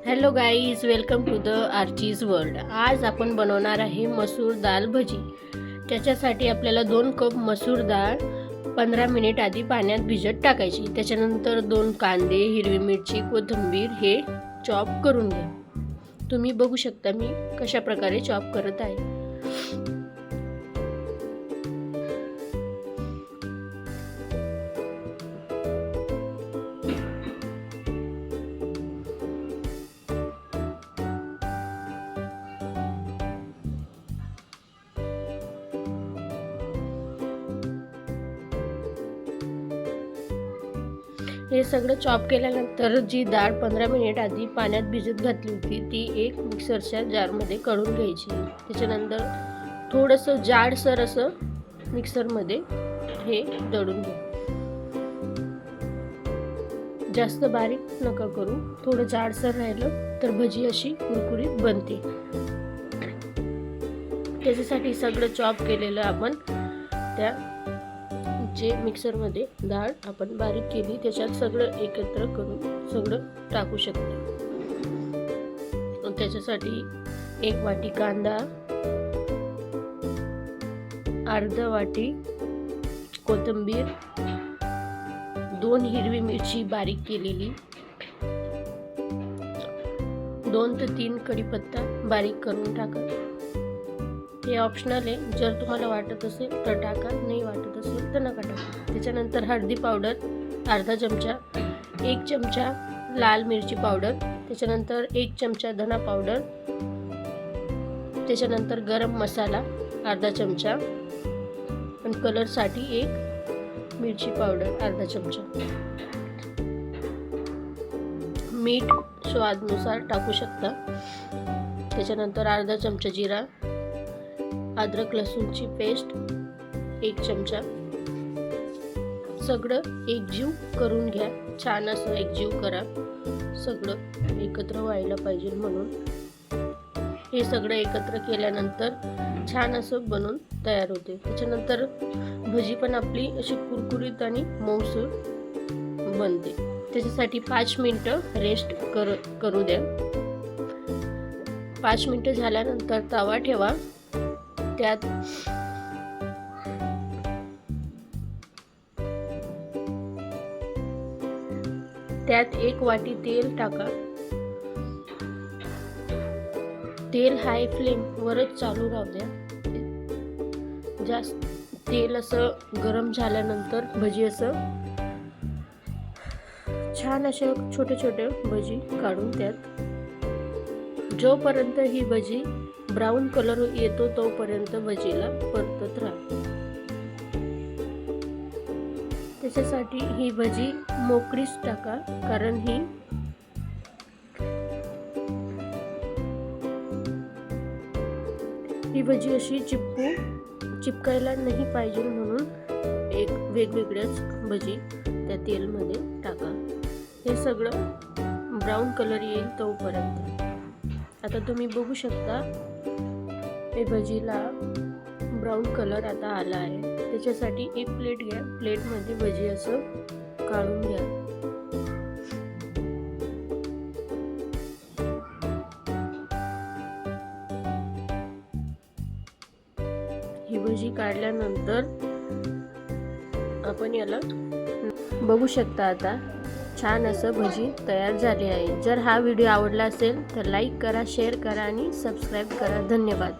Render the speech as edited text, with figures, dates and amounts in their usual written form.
Hello guys, welcome to the Archies world. आज आपण बनवणार आहे मसूर दाल भजी। त्याच्यासाठी आपल्याला 2 कप मसूर डाळ 15 मिनिट आधी पाण्यात भिजत टाकायची। त्याच्यानंतर 2 कांदे, हिरवी मिरची, कोथिंबीर हे चॉप करून घ्या। तुम्ही बघू शकता मी कशा प्रकारे चॉप करत आहे। हे सगळं चॉप केल्यानंतर जी डाळ 15 मिनिट आधी पाण्यात भिजत घातली होती ती एक मिक्सरच्या जारमध्ये काढून घ्यायची। त्याच्यानंतर थोडंसं जाडसर असं मिक्सरमध्ये हे दळून घ्या। जास्त बारीक नका करू, थोडं जाडसर राहिलं तर भजी अशी कुरकुरीत बनते। त्याच्यासाठी सगळं चॉप केलेलं आपण त्या जे मिक्सरमध्ये डाळ आपण बारीक केली त्याच्यात सगळं एकत्र करून सगळं टाकू शकतो। त्याच्यासाठी 1 वाटी कांदा, अर्धा वाटी कोथिंबीर, 2 हिरवी मिरची बारीक केलेली, 2 ते 3 कढीपत्ता बारीक करून टाका। हे ऑप्शनल आहे, जर तुम्हाला वाटत असेल तर टाका, नाही वाटत असेल तर नका टाका। त्याच्यानंतर हळदी पावडर अर्धा चमचा, 1 चमचा लाल मिरची पावडर, त्याच्यानंतर 1 चमचा धना पावडर, त्याच्यानंतर गरम मसाला अर्धा चमचा आणि कलरसाठी 1 मिरची पावडर अर्धा चमचा, मीठ स्वादानुसार टाकू शकता। त्याच्यानंतर अर्धा चमचा जिरा, अद्रक लसूणची पेस्ट 1 चमचा, सगळं एकजीव करून घ्या। छान असं एकजीव करा, सगळं एकत्र व्हायला पाहिजे म्हणून। हे सगळं एकत्र केल्यानंतर छान असं बनून तयार होते। त्याच्यानंतर भजी पण आपली अशी कुरकुरीत आणि मऊसूर बनते। त्याच्यासाठी 5 मिनिटं रेस्ट करू द्या। 5 मिनिटं झाल्यानंतर तवा ठेवा, त्यात 1 वाटी तेल टाका। तेल हाय फ्लेम वरच चालू राहू द्या। जास्त तेल असं गरम झाल्यानंतर भजी असं छान असे छोटे छोटे भजी काढून त्यात जोपर्यंत ही भजी ब्राऊन कलर येतो तोपर्यंत भजीला परतत राहा। त्याच्यासाठी ही भजी मोकळीच टाका, कारण ही भजी अशी चिपकायला नाही पाहिजे म्हणून एक वेगवेगळ्याच भजी त्या तेलमध्ये टाका। हे सगळं ब्राऊन कलर येईल तोपर्यंत। आता तुम्ही बघू शकता हे भजीला ब्राऊन कलर आता आला आहे। त्याच्यासाठी 1 प्लेट घ्या, प्लेटमध्ये भजी असं काढून घ्या। ही भजी काढल्यानंतर आपण याला बघू शकता आता छान असं भजी तयार झाली आहे। जर हा व्हिडिओ आवडला असेल तर लाईक करा, शेअर करा आणि सबस्क्राईब करा। धन्यवाद।